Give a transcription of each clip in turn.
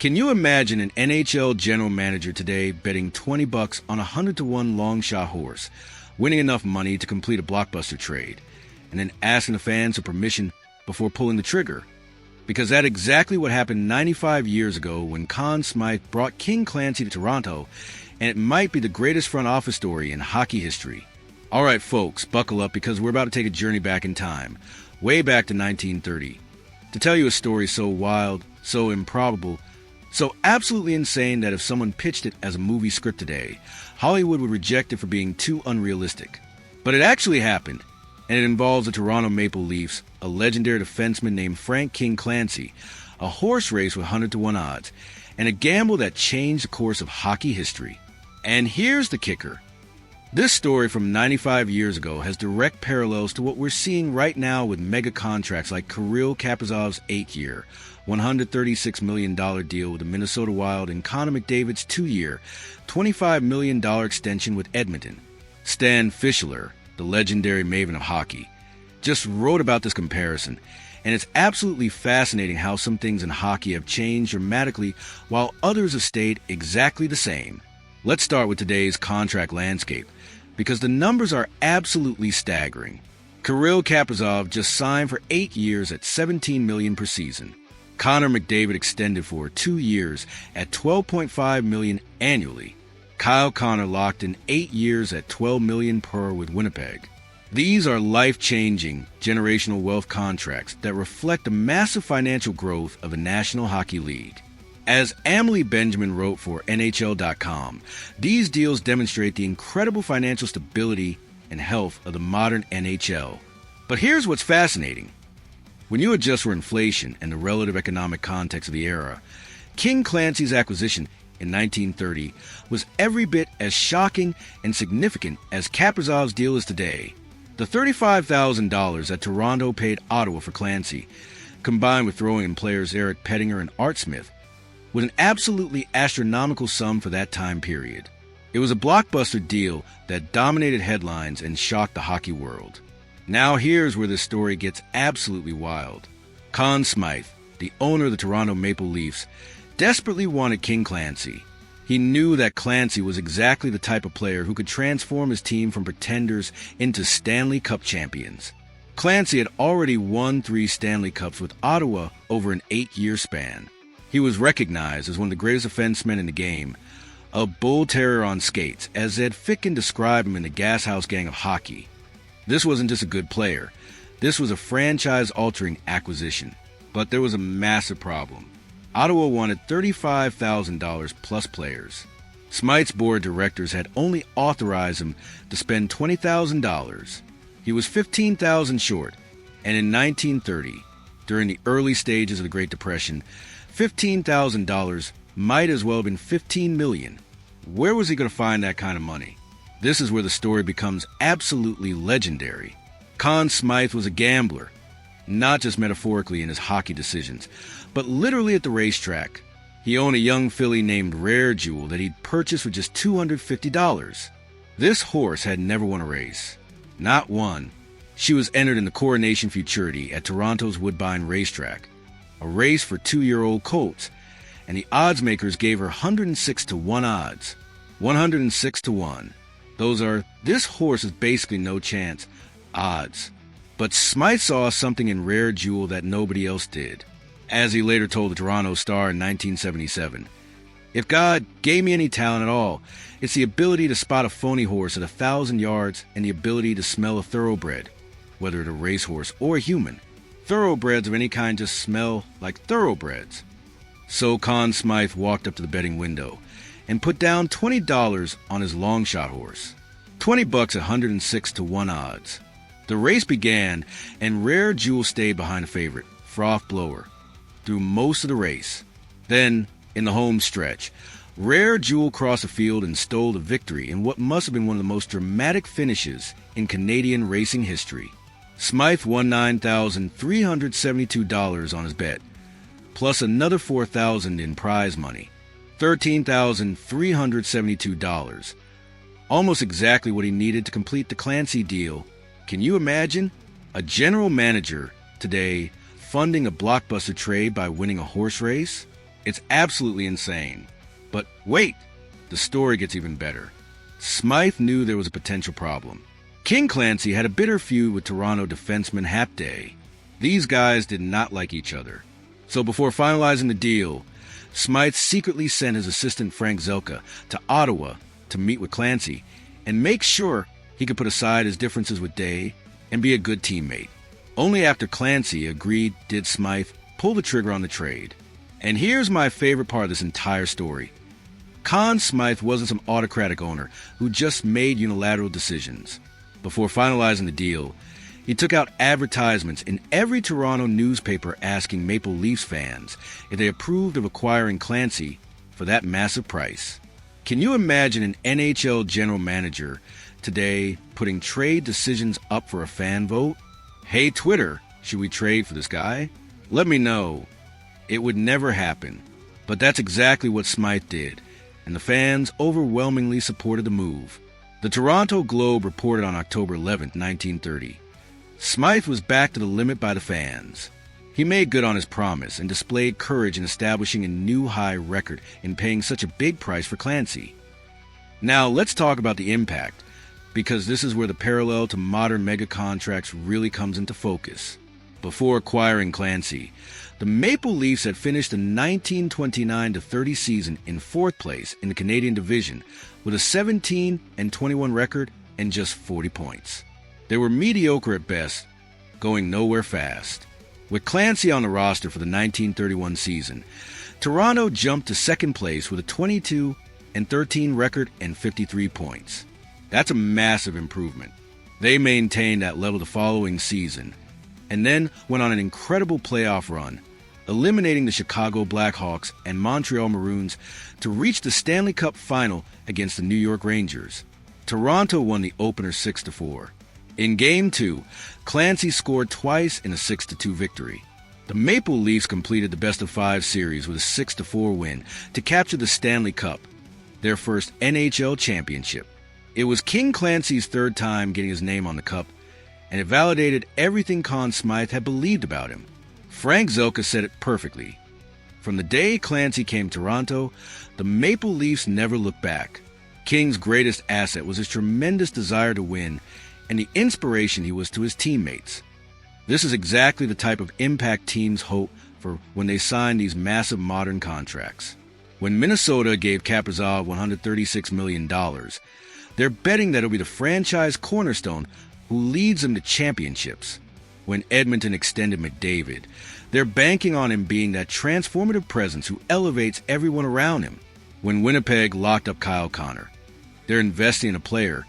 Can you imagine an NHL general manager today betting $20 on a 100-to-1 long shot horse, winning enough money to complete a blockbuster trade, and then asking the fans for permission before pulling the trigger? Because that's exactly what happened 95 years ago when Conn Smythe brought King Clancy to Toronto, and it might be the greatest front office story in hockey history. All right, folks, buckle up because we're about to take a journey back in time, way back to 1930, to tell you a story so wild, so improbable, so absolutely insane that if someone pitched it as a movie script today, Hollywood would reject it for being too unrealistic. But it actually happened, and it involves the Toronto Maple Leafs, a legendary defenseman named Frank King Clancy, a horse race with 100-to-1 odds, and a gamble that changed the course of hockey history. And here's the kicker. This story from 95 years ago has direct parallels to what we're seeing right now with mega contracts like Kirill Kaprizov's 8-year, $136 million deal with the Minnesota Wild and Connor McDavid's 2-year, $25 million extension with Edmonton. Stan Fischler, the legendary maven of hockey, just wrote about this comparison, and it's absolutely fascinating how some things in hockey have changed dramatically while others have stayed exactly the same. Let's start with today's contract landscape, because the numbers are absolutely staggering. Kirill Kaprizov just signed for 8 years at $17 million per season. Connor McDavid extended for 2 years at $12.5 million annually. Kyle Connor locked in 8 years at $12 million per with Winnipeg. These are life-changing generational wealth contracts that reflect the massive financial growth of the National Hockey League. As Emily Benjamin wrote for NHL.com, these deals demonstrate the incredible financial stability and health of the modern NHL. But here's what's fascinating. When you adjust for inflation and the relative economic context of the era, King Clancy's acquisition in 1930 was every bit as shocking and significant as Kaprizov's deal is today. The $35,000 that Toronto paid Ottawa for Clancy, combined with throwing in players Eric Pettinger and Art Smith, was an absolutely astronomical sum for that time period. It was a blockbuster deal that dominated headlines and shocked the hockey world. Now here's where this story gets absolutely wild. Conn Smythe, the owner of the Toronto Maple Leafs, desperately wanted King Clancy. He knew that Clancy was exactly the type of player who could transform his team from pretenders into Stanley Cup champions. Clancy had already won 3 Stanley Cups with Ottawa over an 8-year span. He was recognized as one of the greatest defensemen in the game, a bull terrier on skates, as Ed Ficken described him in the Gas House Gang of hockey. This wasn't just a good player. This was a franchise-altering acquisition. But there was a massive problem. Ottawa wanted $35,000 plus players. Smythe's board of directors had only authorized him to spend $20,000. He was $15,000 short, and in 1930, during the early stages of the Great Depression, $15,000 might as well have been $15 million. Where was he going to find that kind of money? This is where the story becomes absolutely legendary. Conn Smythe was a gambler, not just metaphorically in his hockey decisions, but literally at the racetrack. He owned a young filly named Rare Jewel that he'd purchased for just $250. This horse had never won a race. Not one. She was entered in the Coronation Futurity at Toronto's Woodbine Racetrack, a race for 2-year-old colts, and the odds makers gave her 106-to-1 odds. 106-to-1. Those are, this horse is basically no chance odds. But Smythe saw something in Rare Jewel that nobody else did. As he later told the Toronto Star in 1977, "If God gave me any talent at all, it's the ability to spot a phony horse at 1,000 yards and the ability to smell a thoroughbred, whether it's a racehorse or a human. Thoroughbreds of any kind just smell like thoroughbreds." So Conn Smythe walked up to the betting window and put down $20 on his long shot horse. $20 at 106-to-1 odds. The race began, and Rare Jewel stayed behind the favorite, Froth Blower, through most of the race. Then, in the home stretch, Rare Jewel crossed the field and stole the victory in what must have been one of the most dramatic finishes in Canadian racing history. Smythe won $9,372 on his bet, plus another $4,000 in prize money, $13,372, almost exactly what he needed to complete the Clancy deal. Can you imagine? A general manager today funding a blockbuster trade by winning a horse race? It's absolutely insane. But wait, the story gets even better. Smythe knew there was a potential problem. King Clancy had a bitter feud with Toronto defenseman Hap Day. These guys did not like each other. So before finalizing the deal, Smythe secretly sent his assistant Frank Zelka to Ottawa to meet with Clancy and make sure he could put aside his differences with Day and be a good teammate. Only after Clancy agreed did Smythe pull the trigger on the trade. And here's my favorite part of this entire story. Conn Smythe wasn't some autocratic owner who just made unilateral decisions. Before finalizing the deal, he took out advertisements in every Toronto newspaper asking Maple Leafs fans if they approved of acquiring Clancy for that massive price. Can you imagine an NHL general manager today putting trade decisions up for a fan vote? Hey Twitter, should we trade for this guy? Let me know. It would never happen. But that's exactly what Smythe did, and the fans overwhelmingly supported the move. The Toronto Globe reported on October 11, 1930. Smythe was backed to the limit by the fans. He made good on his promise and displayed courage in establishing a new high record in paying such a big price for Clancy. Now let's talk about the impact, because this is where the parallel to modern mega contracts really comes into focus. Before acquiring Clancy, the Maple Leafs had finished the 1929-30 season in fourth place in the Canadian Division with a 17-21 record and just 40 points. They were mediocre at best, going nowhere fast. With Clancy on the roster for the 1931 season, Toronto jumped to second place with a 22-13 record and 53 points. That's a massive improvement. They maintained that level the following season, and then went on an incredible playoff run, eliminating the Chicago Blackhawks and Montreal Maroons to reach the Stanley Cup final against the New York Rangers. Toronto won the opener 6-4. In Game 2, Clancy scored twice in a 6-2 victory. The Maple Leafs completed the best-of-5 series with a 6-4 win to capture the Stanley Cup, their first NHL championship. It was King Clancy's third time getting his name on the cup, and it validated everything Conn Smythe had believed about him. Frank Zelka said it perfectly. From the day Clancy came to Toronto, the Maple Leafs never looked back. King's greatest asset was his tremendous desire to win and the inspiration he was to his teammates. This is exactly the type of impact teams hope for when they sign these massive modern contracts. When Minnesota gave Kaprizov $136 million, they're betting that it'll be the franchise cornerstone who leads them to championships. When Edmonton extended McDavid, they're banking on him being that transformative presence who elevates everyone around him. When Winnipeg locked up Kyle Connor, they're investing in a player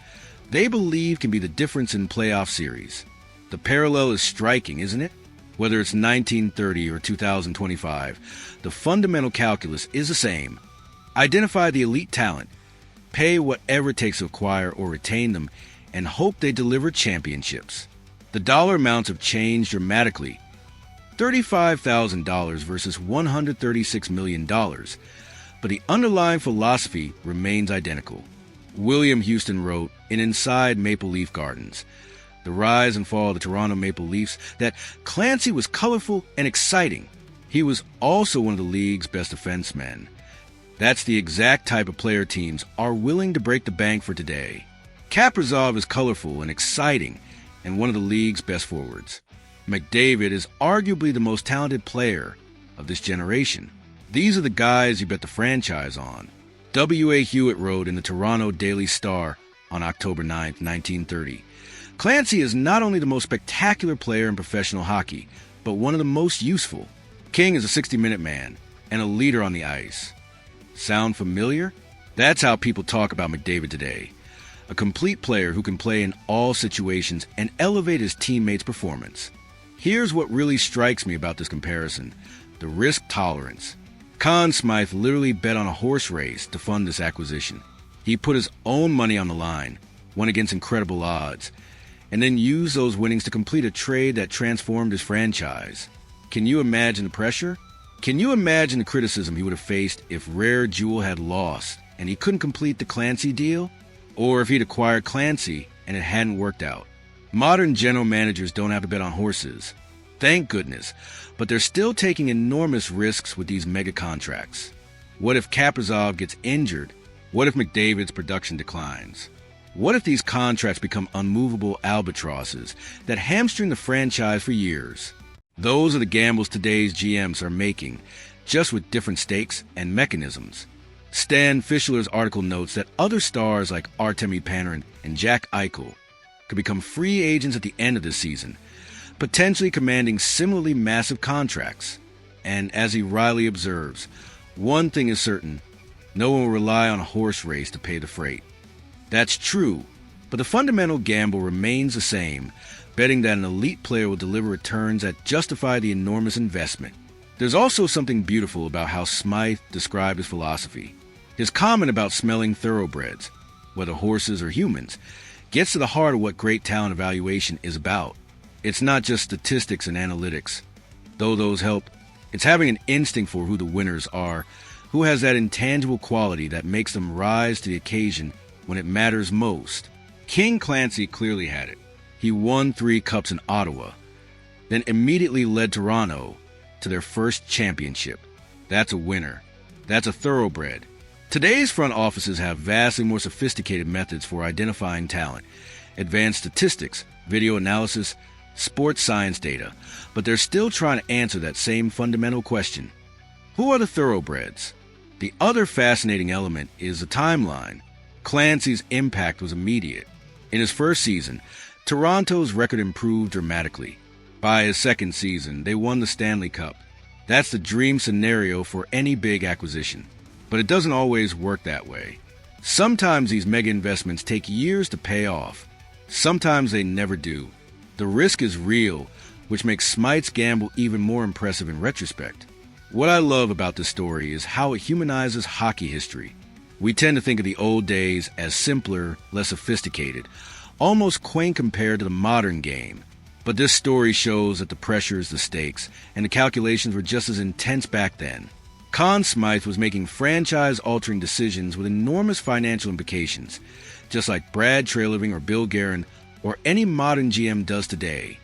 they believe can be the difference in playoff series. The parallel is striking, isn't it? Whether it's 1930 or 2025, the fundamental calculus is the same. Identify the elite talent, pay whatever it takes to acquire or retain them, and hope they deliver championships. The dollar amounts have changed dramatically. $35,000 versus $136 million, but the underlying philosophy remains identical. William Houston wrote in Inside Maple Leaf Gardens, The Rise and Fall of the Toronto Maple Leafs, that Clancy was colorful and exciting. He was also one of the league's best defensemen. That's the exact type of player teams are willing to break the bank for today. Kaprizov is colorful and exciting and one of the league's best forwards. McDavid is arguably the most talented player of this generation. These are the guys you bet the franchise on. W.A. Hewitt wrote in the Toronto Daily Star on October 9, 1930, Clancy is not only the most spectacular player in professional hockey, but one of the most useful. King is a 60-minute man and a leader on the ice. Sound familiar? That's how people talk about McDavid today. A complete player who can play in all situations and elevate his teammates' performance. Here's what really strikes me about this comparison: the risk tolerance. Conn Smythe literally bet on a horse race to fund this acquisition. He put his own money on the line, won against incredible odds, and then used those winnings to complete a trade that transformed his franchise. Can you imagine the pressure? Can you imagine the criticism he would have faced if Rare Jewel had lost and he couldn't complete the Clancy deal? Or if he'd acquired Clancy and it hadn't worked out? Modern general managers don't have to bet on horses. Thank goodness. But they're still taking enormous risks with these mega contracts. What if Kaprizov gets injured? What if McDavid's production declines? What if these contracts become unmovable albatrosses that hamstring the franchise for years? Those are the gambles today's GMs are making, just with different stakes and mechanisms. Stan Fischler's article notes that other stars like Artemi Panarin and Jack Eichel could become free agents at the end of the season, potentially commanding similarly massive contracts. And as he wryly observes, one thing is certain, no one will rely on a horse race to pay the freight. That's true, but the fundamental gamble remains the same, betting that an elite player will deliver returns that justify the enormous investment. There's also something beautiful about how Smythe described his philosophy. His comment about smelling thoroughbreds, whether horses or humans, gets to the heart of what great talent evaluation is about. It's not just statistics and analytics, though those help. It's having an instinct for who the winners are, who has that intangible quality that makes them rise to the occasion when it matters most. King Clancy clearly had it. He won 3 cups in Ottawa, then immediately led Toronto to their first championship. That's a winner. That's a thoroughbred. Today's front offices have vastly more sophisticated methods for identifying talent, advanced statistics, video analysis, sports science data, but they're still trying to answer that same fundamental question. Who are the thoroughbreds? The other fascinating element is the timeline. Clancy's impact was immediate. In his first season, Toronto's record improved dramatically. By his second season, they won the Stanley Cup. That's the dream scenario for any big acquisition. But it doesn't always work that way. Sometimes these mega investments take years to pay off. Sometimes they never do. The risk is real, which makes Smythe's gamble even more impressive in retrospect. What I love about this story is how it humanizes hockey history. We tend to think of the old days as simpler, less sophisticated, almost quaint compared to the modern game. But this story shows that the pressures, the stakes, and the calculations were just as intense back then. Conn Smythe was making franchise-altering decisions with enormous financial implications, just like Brad Treliving or Bill Guerin or any modern GM does today.